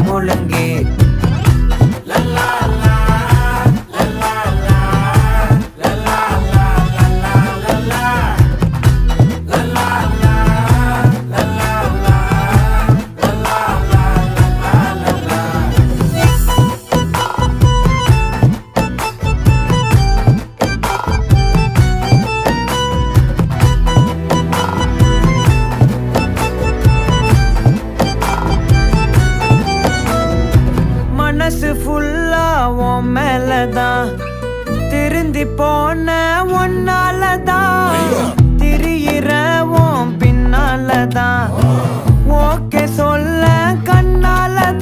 முழங்கு மனசு ஃபுல்லா உன் மேலதான் திருந்தி போன ஒன்னாலதான் திரியிற உன் பின்னாலதான் ஓகே சொல்ல கண்ணாலதான்